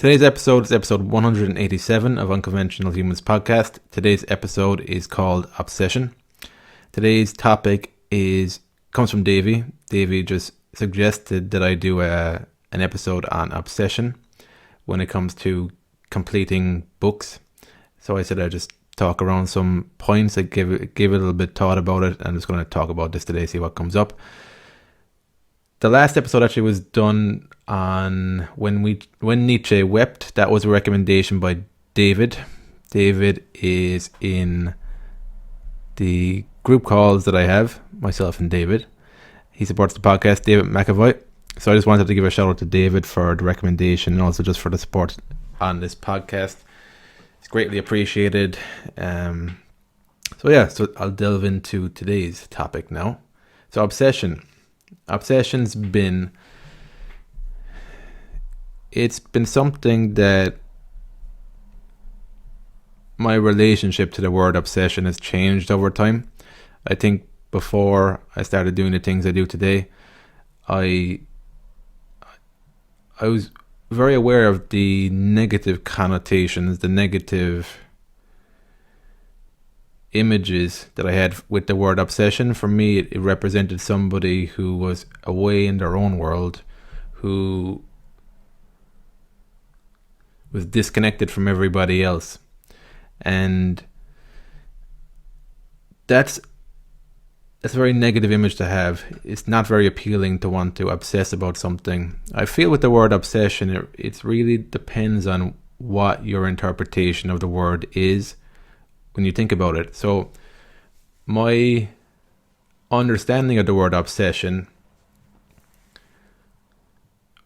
Today's episode is episode 187 of Unconventional Humans podcast. Today's episode is called Obsession. Today's topic comes from Davey. Davey just suggested that I do an episode on obsession when it comes to completing books. So I said I'd just talk around some points. I give it a little bit thought about it. I'm just going to talk about this today, see what comes up. The last episode actually was done on when Nietzsche wept. That was a recommendation by David. David is in the group calls that I have, myself and David. He supports the podcast, David McAvoy. So I just wanted to give a shout out to David for the recommendation and also just for the support on this podcast. It's greatly appreciated. So I'll delve into today's topic now. So obsession. Obsession's been something that my relationship to the word obsession has changed over time. I think before I started doing the things I do today, I was very aware of the negative connotations, the negative images that I had with the word obsession. For me, it represented somebody who was away in their own world, who was disconnected from everybody else. And that's a very negative image to have. It's not very appealing to want to obsess about something. I feel with the word obsession, it really depends on what your interpretation of the word is when you think about it. So my understanding of the word obsession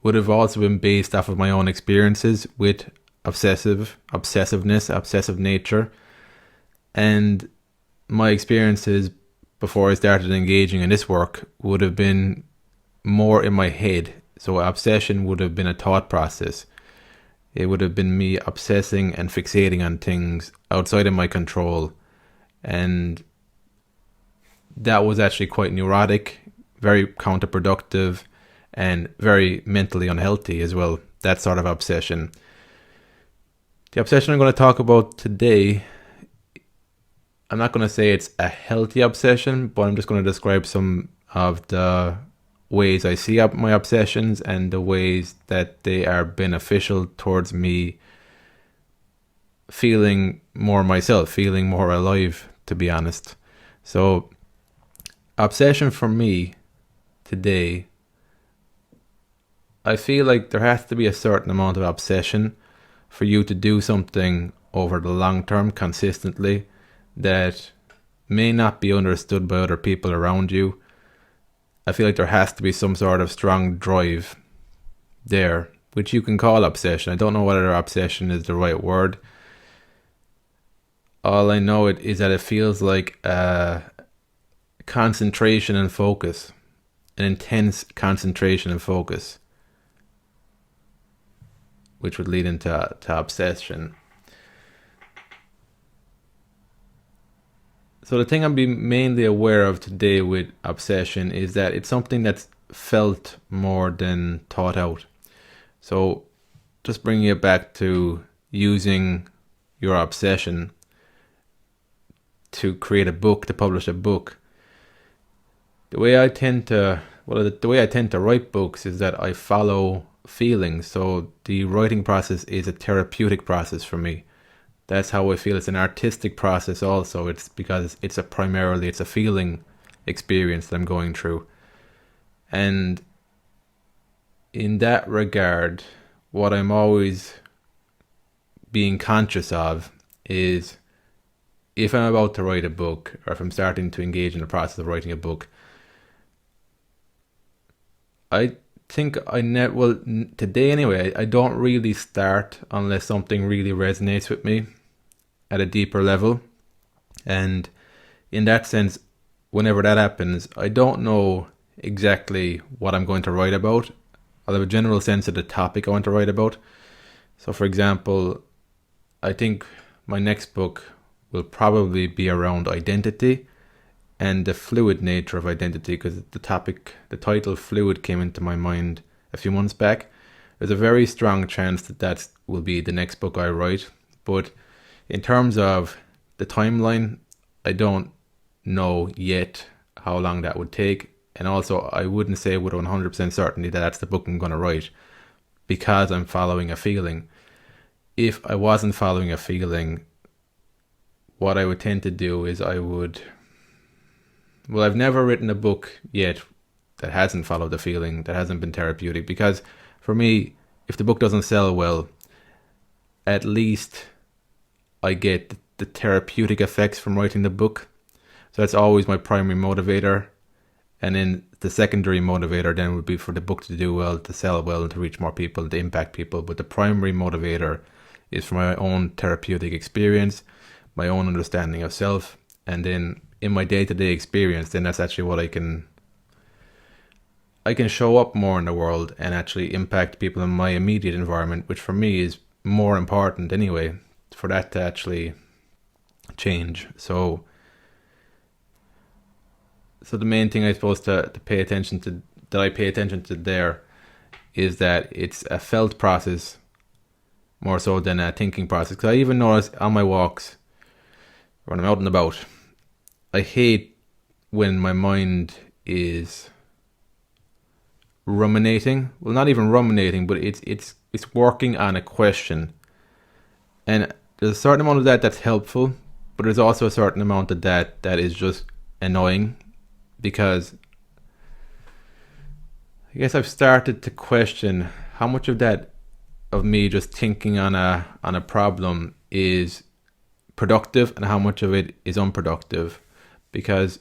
would have also been based off of my own experiences with obsessiveness, obsessive nature. And my experiences before I started engaging in this work would have been more in my head. So obsession would have been a thought process. It would have been me obsessing and fixating on things outside of my control. And that was actually quite neurotic, very counterproductive, and very mentally unhealthy as well, that sort of obsession. The obsession I'm going to talk about today, I'm not going to say it's a healthy obsession, but I'm just going to describe some of the ways I see my obsessions and the ways that they are beneficial towards me feeling more myself, feeling more alive, to be honest. So, obsession for me today, I feel like there has to be a certain amount of obsession for you to do something over the long term consistently that may not be understood by other people around you. I feel like there has to be some sort of strong drive there, which you can call obsession. I don't know whether obsession is the right word. All I know is that it feels like concentration and focus, an intense concentration and focus, which would lead into obsession. So the thing I'm being mainly aware of today with obsession is that it's something that's felt more than thought out. So just bringing it back to using your obsession to create a book, to publish a book. The way I tend to write books is that I follow feelings. So the writing process is a therapeutic process for me. That's how I feel. It's an artistic process also. It's because it's a feeling experience that I'm going through. And in that regard, what I'm always being conscious of is if I'm about to write a book, or if I'm starting to engage in the process of writing a book, I think today anyway, I don't really start unless something really resonates with me at a deeper level. And in that sense, whenever that happens, I don't know exactly what I'm going to write about. I'll have a general sense of the topic I want to write about. So for example, I think my next book will probably be around identity and the fluid nature of identity, because the title fluid came into my mind a few months back. there's a very strong chance that that will be the next book I write. But in terms of the timeline, I don't know yet how long that would take. And also, I wouldn't say with 100% certainty that that's the book I'm going to write, because I'm following a feeling. If I wasn't following a feeling, what I would tend to do is I've never written a book yet that hasn't followed the feeling, that hasn't been therapeutic. Because for me, if the book doesn't sell well, at least I get the therapeutic effects from writing the book. So that's always my primary motivator. And then the secondary motivator then would be for the book to do well, to sell well, and to reach more people, to impact people. But the primary motivator is for my own therapeutic experience, my own understanding of self. And then in my day-to-day experience, then that's actually what I can show up more in the world and actually impact people in my immediate environment, which for me is more important anyway, for that to actually change. So the main thing I suppose to pay attention to, that I pay attention to there, is that it's a felt process more so than a thinking process. Because I even notice on my walks, when I'm out and about, I hate when my mind is ruminating. Well, not even ruminating, but it's working on a question. And there's a certain amount of that that's helpful, but there's also a certain amount of that is just annoying. Because I guess I've started to question how much of that, of me just thinking on a problem, is productive and how much of it is unproductive. Because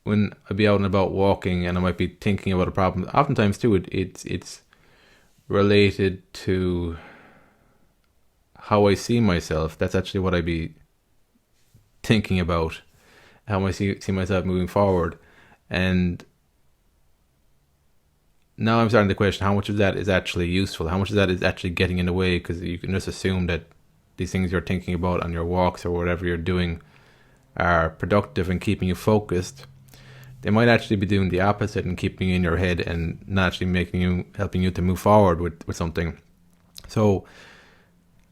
when I be out and about walking and I might be thinking about a problem, oftentimes too it's related to how I see myself. That's actually what I be thinking about, how I see myself moving forward. And now I'm starting to question how much of that is actually useful, how much of that is actually getting in the way, because you can just assume that these things you're thinking about on your walks or whatever you're doing are productive and keeping you focused. They might actually be doing the opposite and keeping you in your head and not actually helping you to move forward with something. So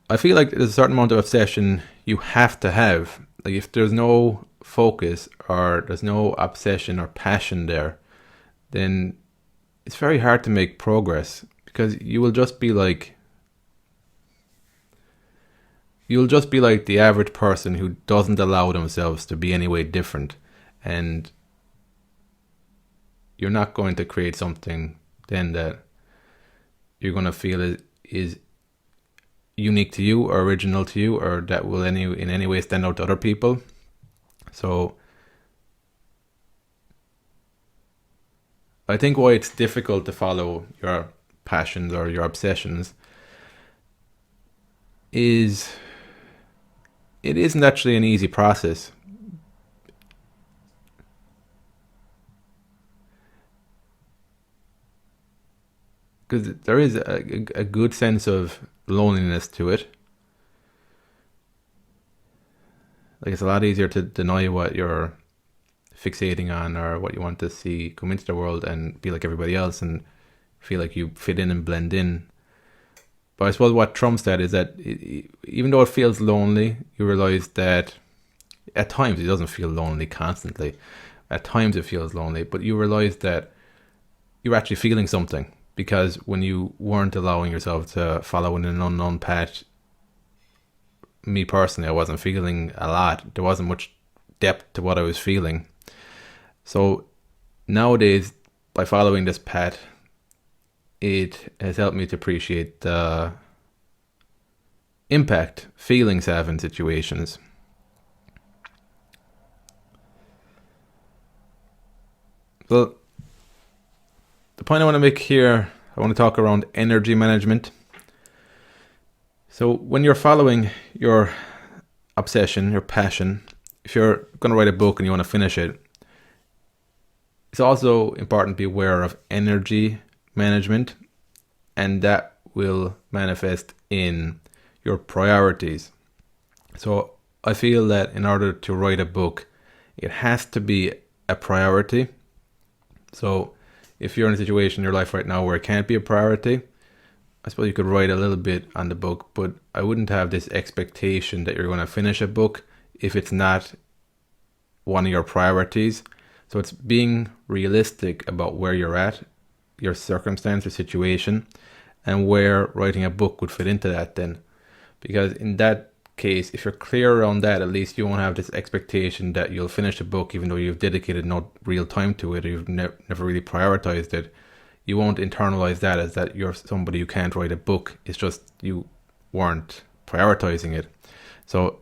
I feel like there's a certain amount of obsession you have to have. Like if there's no focus or there's no obsession or passion there, then it's very hard to make progress, because you will just be like the average person who doesn't allow themselves to be any way different, and you're not going to create something then that you're going to feel is unique to you or original to you, or that will in any way stand out to other people. So I think why it's difficult to follow your passions or your obsessions is it isn't actually an easy process. Because there is a good sense of loneliness to it. Like it's a lot easier to deny what you're fixating on or what you want to see come into the world and be like everybody else and feel like you fit in and blend in. But I suppose what trumps that is that even though it feels lonely, you realize that at times it doesn't feel lonely constantly. At times it feels lonely, but you realize that you're actually feeling something, because when you weren't allowing yourself to follow in an unknown path, me personally, I wasn't feeling a lot. There wasn't much depth to what I was feeling. So nowadays, by following this path, it has helped me to appreciate the impact feelings have in situations. So the point I want to make here, I want to talk around energy management. So when you're following your obsession, your passion, if you're going to write a book and you want to finish it, it's also important to be aware of energy management, and that will manifest in your priorities. So I feel that in order to write a book, it has to be a priority. So if you're in a situation in your life right now where it can't be a priority, I suppose you could write a little bit on the book, but I wouldn't have this expectation that you're going to finish a book if it's not one of your priorities. So it's being realistic about where you're at, your circumstance or situation, and where writing a book would fit into that then. Because in that case, if you're clear around that, at least you won't have this expectation that you'll finish a book even though you've dedicated no real time to it, or you've never really prioritized it. You won't internalize that as that you're somebody who can't write a book. It's just you weren't prioritizing it. So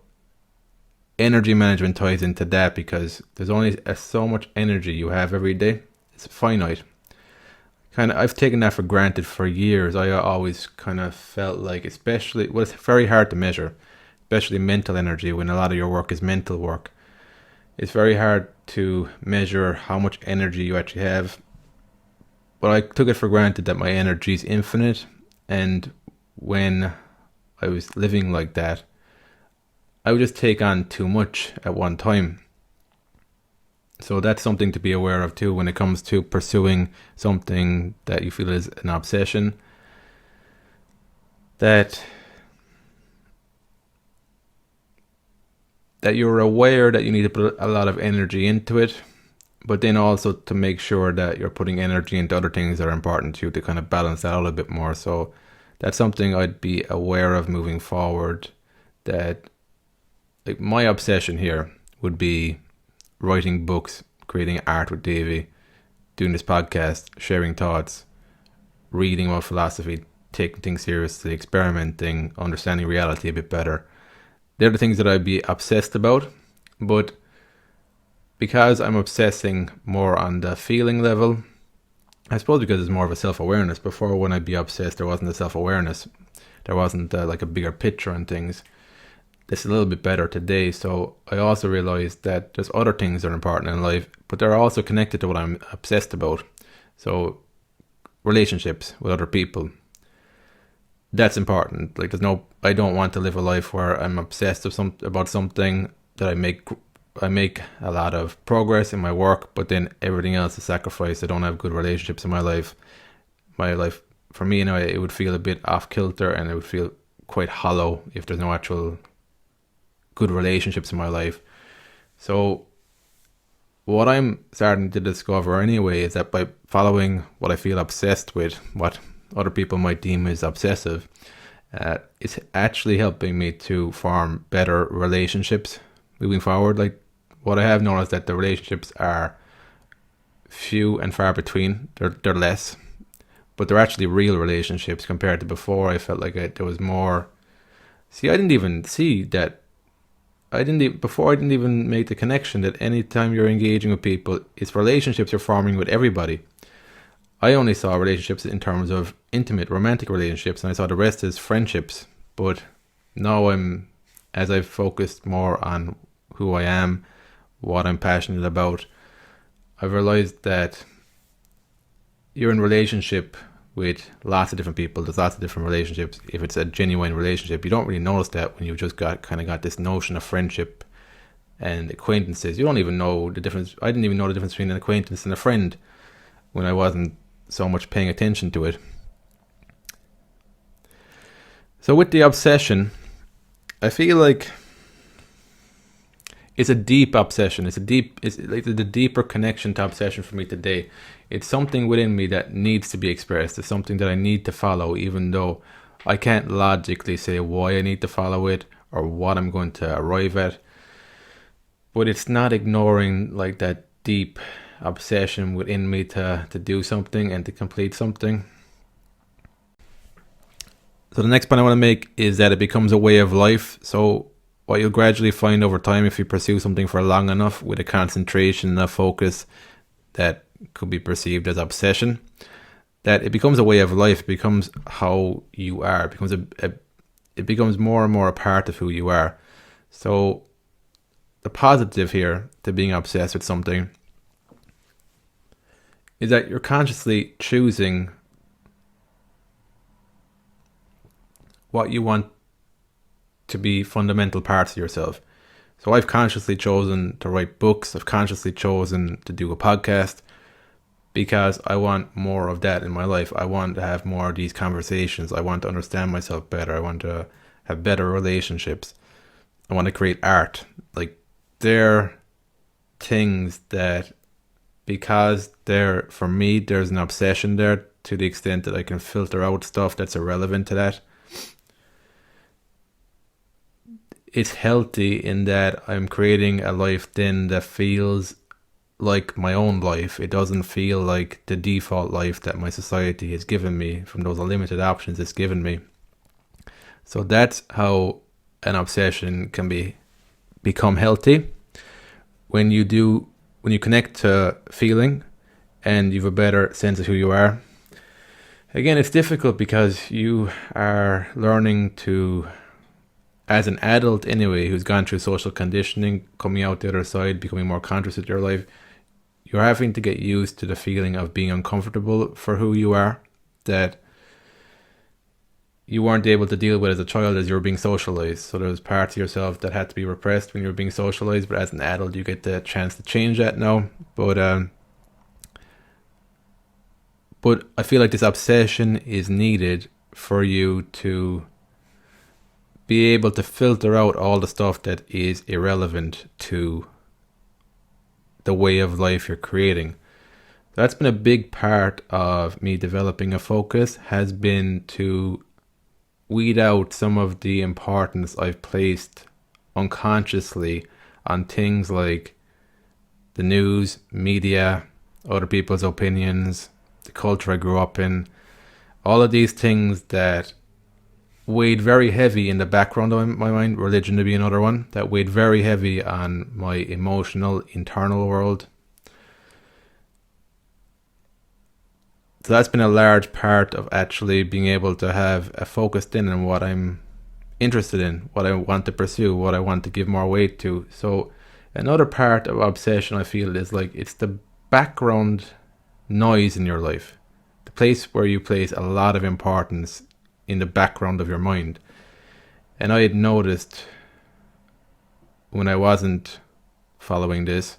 energy management ties into that, because there's only so much energy you have every day. It's finite. I've taken that for granted for years. I always kind of felt like, especially, well, it's very hard to measure, especially mental energy when a lot of your work is mental work. It's very hard to measure how much energy you actually have. But I took it for granted that my energy is infinite, and when I was living like that, I would just take on too much at one time. So that's something to be aware of too when it comes to pursuing something that you feel is an obsession. That you're aware that you need to put a lot of energy into it, but then also to make sure that you're putting energy into other things that are important to you to kind of balance that out a bit more. So that's something I'd be aware of moving forward, that like my obsession here would be writing books, creating art with Davey, doing this podcast, sharing thoughts, reading about philosophy, taking things seriously, experimenting, understanding reality a bit better. They're the things that I'd be obsessed about, but because I'm obsessing more on the feeling level, I suppose because it's more of a self-awareness. Before, when I'd be obsessed, there wasn't a self-awareness. There wasn't like a bigger picture on things. It's a little bit better today. So I also realized that there's other things that are important in life, but they're also connected to what I'm obsessed about. So relationships with other people, that's important. Like I don't want to live a life where I'm obsessed about something that I make a lot of progress in my work, but then everything else is sacrificed. I don't have good relationships in my life. My life, for me, it would feel a bit off kilter, and it would feel quite hollow if there's no actual good relationships in my life. So what I'm starting to discover anyway is that by following what I feel obsessed with, what other people might deem as obsessive, it's actually helping me to form better relationships moving forward. Like, what I have noticed that the relationships are few and far between. They're less, but they're actually real relationships compared to before. I felt like there was more. See, I didn't even see that. Before I didn't even make the connection that anytime you're engaging with people, it's relationships you're forming with everybody. I only saw relationships in terms of intimate, romantic relationships, and I saw the rest as friendships. But now as I've focused more on who I am, what I'm passionate about, I've realized that you're in relationship with lots of different people. There's lots of different relationships. If it's a genuine relationship, you don't really notice that when you've just got this notion of friendship and acquaintances. You don't even know the difference. I didn't even know the difference between an acquaintance and a friend when I wasn't so much paying attention to it. So with the obsession, I feel like it's a deep obsession. It's like the deeper connection to obsession for me today. It's something within me that needs to be expressed. It's something that I need to follow, even though I can't logically say why I need to follow it or what I'm going to arrive at. But it's not ignoring like that deep obsession within me to do something and to complete something. So the next point I want to make is that it becomes a way of life. So what you'll gradually find over time, if you pursue something for long enough with a concentration and a focus that could be perceived as obsession, that it becomes a way of life. It becomes how you are. It becomes it becomes more and more a part of who you are. So the positive here to being obsessed with something is that you're consciously choosing what you want to be fundamental parts of yourself. So I've consciously chosen to write books. I've consciously chosen to do a podcast. because I want more of that in my life. I want to have more of these conversations. I want to understand myself better. I want to have better relationships. I want to create art. Like, they're things that, because for me, there's an obsession there to the extent that I can filter out stuff that's irrelevant to that. It's healthy in that I'm creating a life then that feels like my own life. It doesn't feel like the default life that my society has given me from those limited options it's given me. So that's how an obsession can become healthy. When you connect to feeling and you have a better sense of who you are. Again, it's difficult because you are learning to, as an adult anyway, who's gone through social conditioning, coming out the other side, becoming more conscious of your life, you're having to get used to the feeling of being uncomfortable for who you are, that you weren't able to deal with as a child as you were being socialized. So there was parts of yourself that had to be repressed when you were being socialized, but as an adult you get the chance to change that now. But I feel like this obsession is needed for you to be able to filter out all the stuff that is irrelevant to the way of life you're creating. That's been a big part of me developing a focus, has been to weed out some of the importance I've placed unconsciously on things like the news, media, other people's opinions, the culture I grew up in, all of these things that weighed very heavy in the background of my mind, religion to be another one, that weighed very heavy on my emotional, internal world. So that's been a large part of actually being able to have a focused in on what I'm interested in, what I want to pursue, what I want to give more weight to. So another part of obsession, I feel, is like it's the background noise in your life, the place where you place a lot of importance in the background of your mind. And I had noticed when I wasn't following this,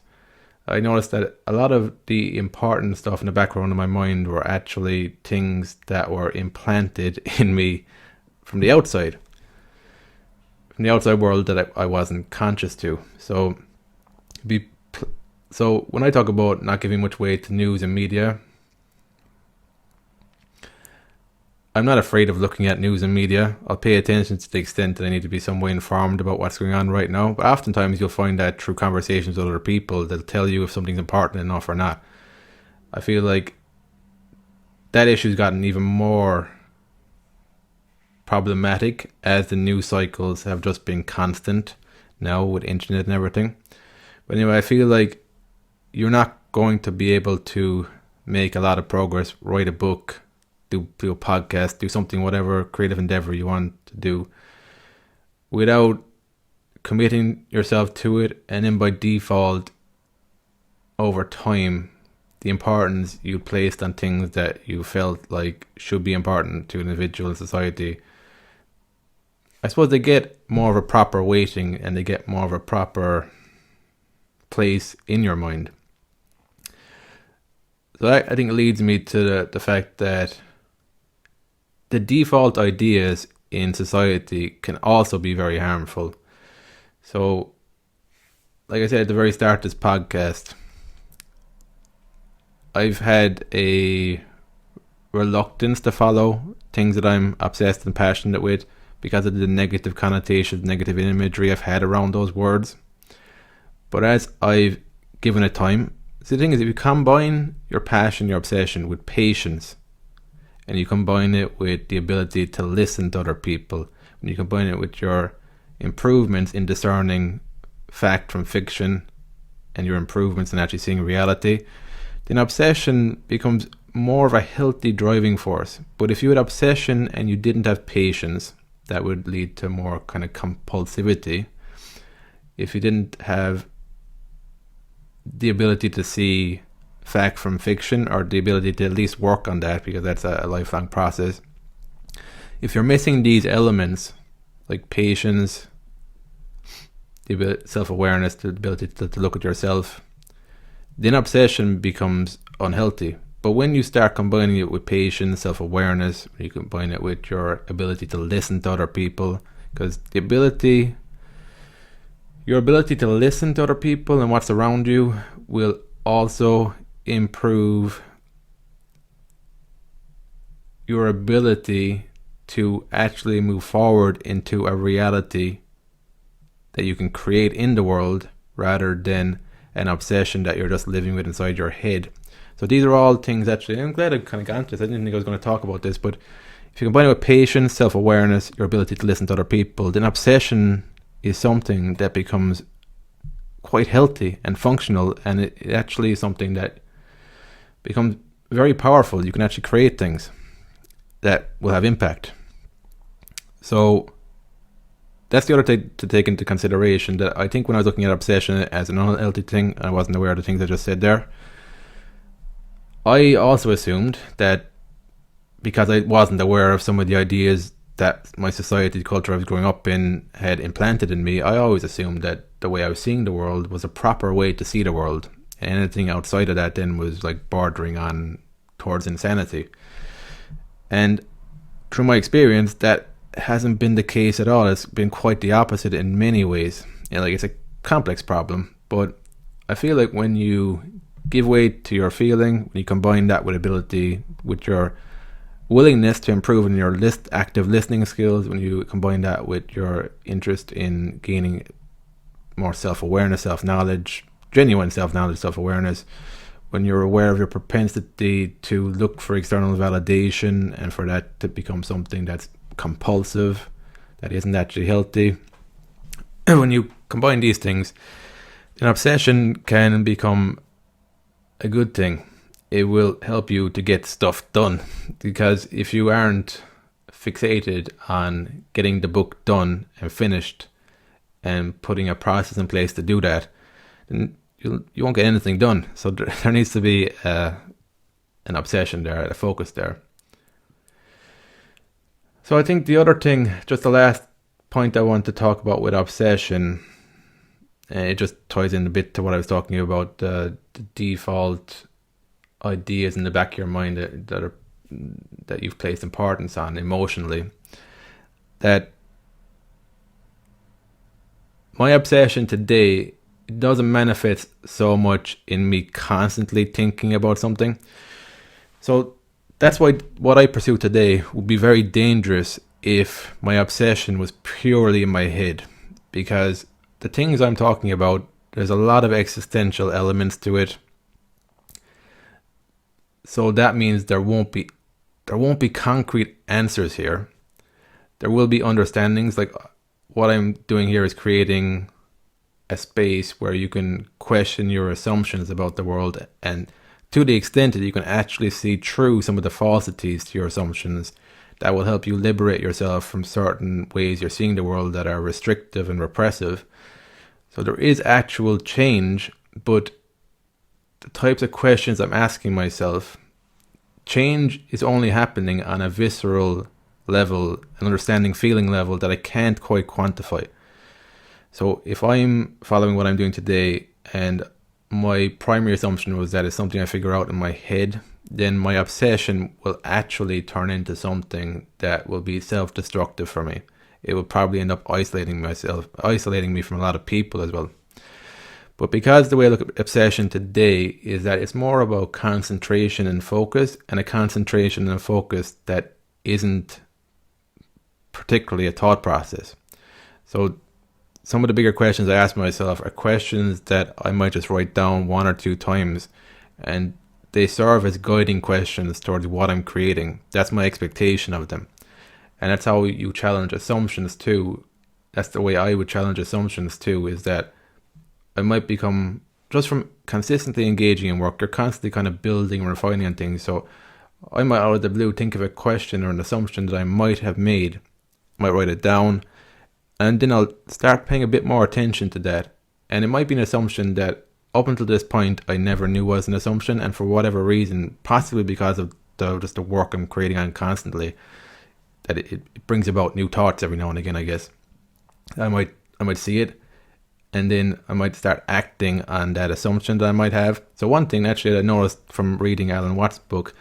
I noticed that a lot of the important stuff in the background of my mind were actually things that were implanted in me from the outside world that I wasn't conscious to. So when I talk about not giving much weight to news and media, I'm not afraid of looking at news and media. I'll pay attention to the extent that I need to be some way informed about what's going on right now. But oftentimes you'll find that through conversations with other people, they'll tell you if something's important enough or not. I feel like that issue's gotten even more problematic as the news cycles have just been constant now with internet and everything. But anyway, I feel like you're not going to be able to make a lot of progress, write a book, do a podcast, do something, whatever creative endeavor you want to do, without committing yourself to it, and then by default, over time, the importance you placed on things that you felt like should be important to an individual in society, I suppose they get more of a proper weighting and they get more of a proper place in your mind. So that, I think, leads me to the fact that the default ideas in society can also be very harmful. So, like I said at the very start of this podcast, I've had a reluctance to follow things that I'm obsessed and passionate with because of the negative connotations, negative imagery I've had around those words. But as I've given it time, so the thing is, if you combine your passion, your obsession with patience, and you combine it with the ability to listen to other people, when you combine it with your improvements in discerning fact from fiction and your improvements in actually seeing reality, then obsession becomes more of a healthy driving force. But if you had obsession and you didn't have patience, that would lead to more kind of compulsivity. If you didn't have the ability to see fact from fiction, or the ability to at least work on that, because that's a lifelong process. If you're missing these elements, like patience, the self-awareness, the ability to look at yourself, then obsession becomes unhealthy. But when you start combining it with patience, self-awareness, you combine it with your ability to listen to other people, because your ability to listen to other people and what's around you will also improve your ability to actually move forward into a reality that you can create in the world, rather than an obsession that you're just living with inside your head. So these are all things, actually, I'm glad I kind of got into this. I didn't think I was going to talk about this, but if you combine it with patience, self-awareness, your ability to listen to other people, then obsession is something that becomes quite healthy and functional, and it actually is something that becomes very powerful. You can actually create things that will have impact. So that's the other thing to take into consideration, that I think when I was looking at obsession as an unhealthy thing, I wasn't aware of the things I just said there. I also assumed that because I wasn't aware of some of the ideas that my society, the culture I was growing up in, had implanted in me, I always assumed that the way I was seeing the world was a proper way to see the world. And anything outside of that then was like bordering on towards insanity. And through my experience, that hasn't been the case at all. It's been quite the opposite in many ways. Like, it's a complex problem, but I feel like when you give way to your feeling, when you combine that with ability, with your willingness to improve in your active listening skills, when you combine that with your interest in gaining more self-awareness, self-knowledge, genuine self-knowledge, self-awareness, when you're aware of your propensity to look for external validation and for that to become something that's compulsive, that isn't actually healthy, when you combine these things, an obsession can become a good thing. It will help you to get stuff done, because if you aren't fixated on getting the book done and finished and putting a process in place to do that, then you won't get anything done. So there needs to be an obsession there, a focus there. So I think the other thing, just the last point I want to talk about with obsession, it just ties in a bit to what I was talking about, the default ideas in the back of your mind that you've placed importance on emotionally. That my obsession today doesn't manifest so much in me constantly thinking about something. So that's why what I pursue today would be very dangerous if my obsession was purely in my head, because the things I'm talking about, there's a lot of existential elements to it. So that means there won't be concrete answers here. There will be understandings. Like, what I'm doing here is creating a space where you can question your assumptions about the world, and to the extent that you can actually see through some of the falsities to your assumptions, that will help you liberate yourself from certain ways you're seeing the world that are restrictive and repressive. So there is actual change, but the types of questions I'm asking myself, change is only happening on a visceral level, an understanding feeling level that I can't quite quantify. So if I'm following what I'm doing today and my primary assumption was that it's something I figure out in my head, then my obsession will actually turn into something that will be self-destructive for me. It will probably end up isolating me from a lot of people as well. But because the way I look at obsession today is that it's more about concentration and focus, and a concentration and focus that isn't particularly a thought process. So some of the bigger questions I ask myself are questions that I might just write down one or two times, and they serve as guiding questions towards what I'm creating. That's my expectation of them. And that's how you challenge assumptions too. That's the way I would challenge assumptions too, is that I might become, just from consistently engaging in work, you're constantly kind of building and refining on things. So I might out of the blue think of a question or an assumption that I might have made, might write it down, and then I'll start paying a bit more attention to that. And it might be an assumption that up until this point I never knew was an assumption, and for whatever reason, possibly because of just the work I'm creating on constantly, that it brings about new thoughts every now and again, I guess. I might see it, and then I might start acting on that assumption that I might have. So one thing actually I noticed from reading Alan Watts' book,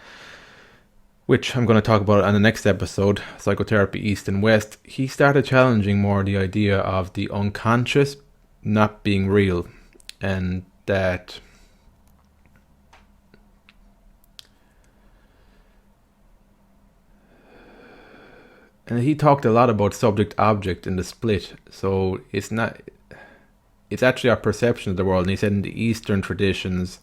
which I'm going to talk about on the next episode, Psychotherapy East and West, he started challenging more the idea of the unconscious not being real, and that he talked a lot about subject-object in the split. So it's actually our perception of the world. And he said in the Eastern traditions,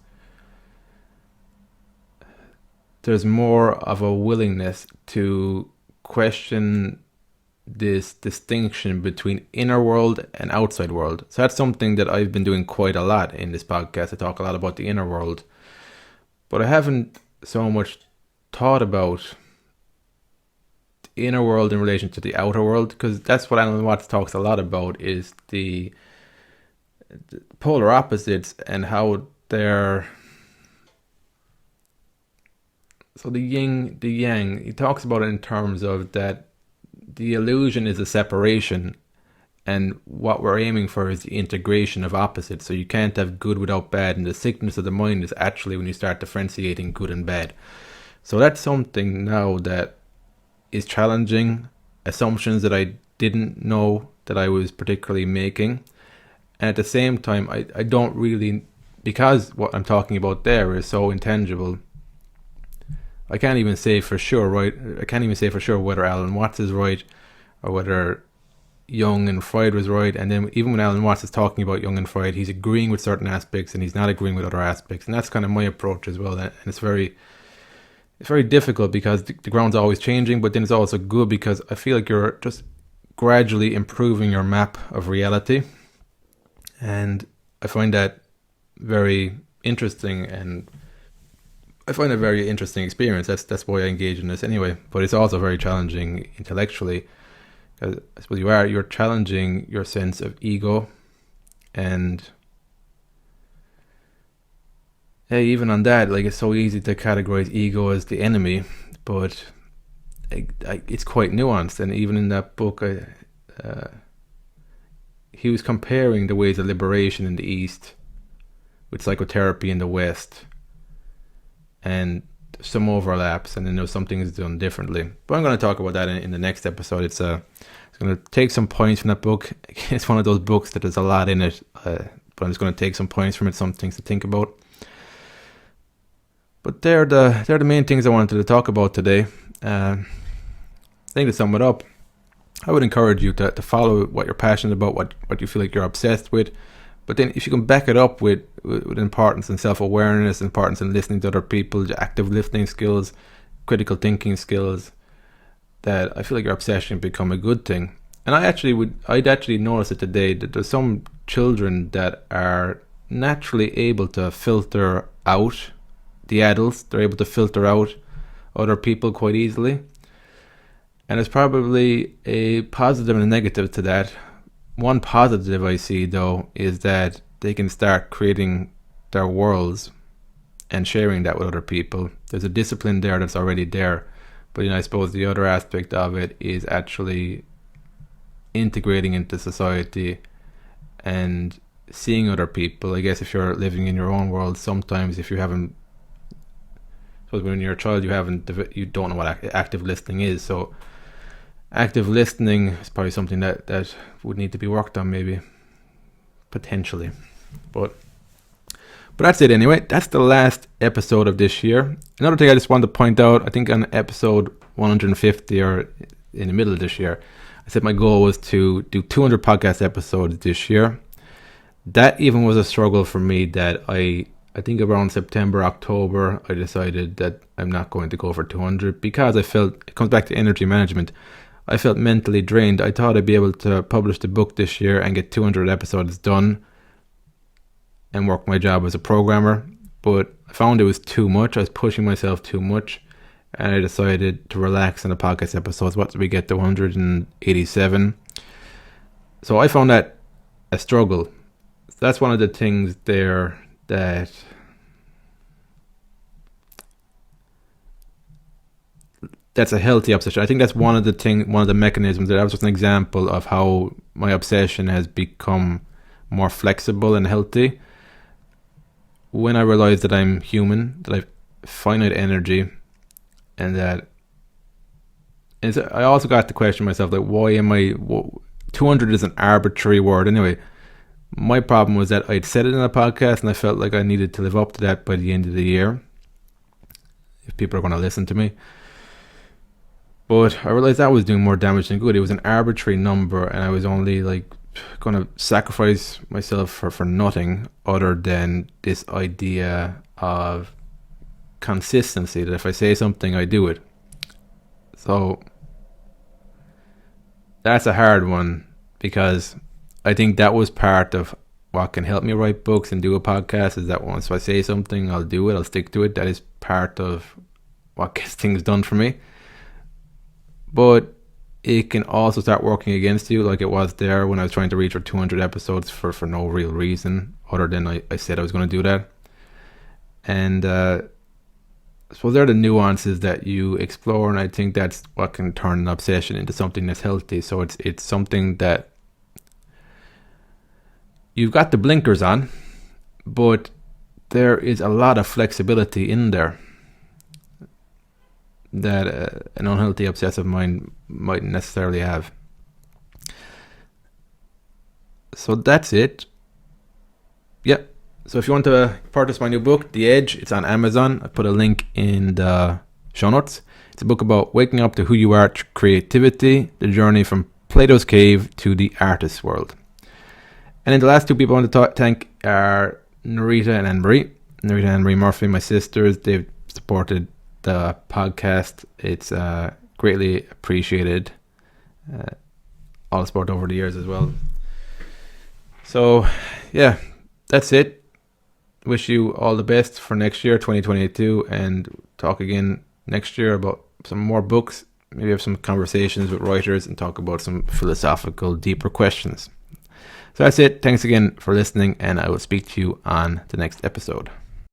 there's more of a willingness to question this distinction between inner world and outside world. So that's something that I've been doing quite a lot in this podcast. I talk a lot about the inner world, but I haven't so much thought about the inner world in relation to the outer world, because that's what Alan Watts talks a lot about, is the polar opposites and how they're... So the yin, the yang, he talks about it in terms of that the illusion is a separation, and what we're aiming for is the integration of opposites. So you can't have good without bad, and the sickness of the mind is actually when you start differentiating good and bad. So that's something now that is challenging assumptions that I didn't know that I was particularly making. And at the same time, I don't really, because what I'm talking about there is so intangible, I can't even say for sure, right? I can't even say for sure whether Alan Watts is right or whether Jung and Freud was right. And then even when Alan Watts is talking about Jung and Freud, he's agreeing with certain aspects and he's not agreeing with other aspects. And that's kind of my approach as well. And it's very difficult because the ground's always changing, but then it's also good because I feel like you're just gradually improving your map of reality. And I find that very interesting, and I find it a very interesting experience. That's why I engage in this anyway. But it's also very challenging intellectually, because I suppose you're challenging your sense of ego, and hey, even on that, like, it's so easy to categorize ego as the enemy, but it's quite nuanced. And even in that book, he was comparing the ways of liberation in the East with psychotherapy in the West, and some overlaps, and then there's some things done differently. But I'm going to talk about that in the next episode. It's going to take some points from that book. It's one of those books that there's a lot in it, but I'm just going to take some points from it, some things to think about. But they're the main things I wanted to talk about today. I think to sum it up, I would encourage you to follow what you're passionate about, what you feel like you're obsessed with. But then if you can back it up with importance and self-awareness, importance in listening to other people, active listening skills, critical thinking skills, that I feel like your obsession become a good thing. And I'd actually notice it today that there's some children that are naturally able to filter out the adults. They're able to filter out other people quite easily. And there's probably a positive and a negative to that. One positive I see, though, is that they can start creating their worlds and sharing that with other people. There's a discipline there that's already there. But I suppose the other aspect of it is actually integrating into society and seeing other people. I guess if you're living in your own world, sometimes if you haven't, so when you're a child, you don't know what active listening is. So active listening is probably something that would need to be worked on, maybe, potentially. But that's it anyway. That's the last episode of this year. Another thing I just wanted to point out, I think on episode 150 or in the middle of this year, I said my goal was to do 200 podcast episodes this year. That even was a struggle for me, that I think around September, October, I decided that I'm not going to go for 200 because I felt, it comes back to energy management, I felt mentally drained. I thought I'd be able to publish the book this year and get 200 episodes done and work my job as a programmer, but I found it was too much. I was pushing myself too much, and I decided to relax on the podcast episodes. What did we get to 187? So I found that a struggle. That's one of the things there that's a healthy obsession. I think that's one of the mechanisms. That was just an example of how my obsession has become more flexible and healthy. When I realized that I'm human, that I've finite energy, and that I also got to question myself, like, why am I 200 is an arbitrary word anyway. My problem was that I'd said it in a podcast and I felt like I needed to live up to that by the end of the year if people are going to listen to me. But I realized that was doing more damage than good. It was an arbitrary number, and I was only like going to sacrifice myself for nothing other than this idea of consistency, that if I say something, I do it. So that's a hard one, because I think that was part of what can help me write books and do a podcast, is that once I say something, I'll do it, I'll stick to it. That is part of what gets things done for me. But it can also start working against you, like it was there when I was trying to reach for 200 episodes for no real reason other than I said I was going to do that. And I suppose they're the nuances that you explore, and I think that's what can turn an obsession into something that's healthy. So it's something that you've got the blinkers on, but there is a lot of flexibility in there that an unhealthy obsessive mind mightn't necessarily have. So that's it. Yeah. So if you want to purchase my new book, The Edge, it's on Amazon. I put a link in the show notes. It's a book about waking up to who you are through creativity, the journey from Plato's cave to the artist's world. And then the last two people I want to thank are Narita and Anne-Marie. Narita and Anne-Marie Murphy, my sisters. They've supported the podcast. It's greatly appreciated. All the support over the years as well. So, yeah, that's it. Wish you all the best for next year, 2022, and talk again next year about some more books. Maybe have some conversations with writers and talk about some philosophical, deeper questions. So that's it. Thanks again for listening, and I will speak to you on the next episode.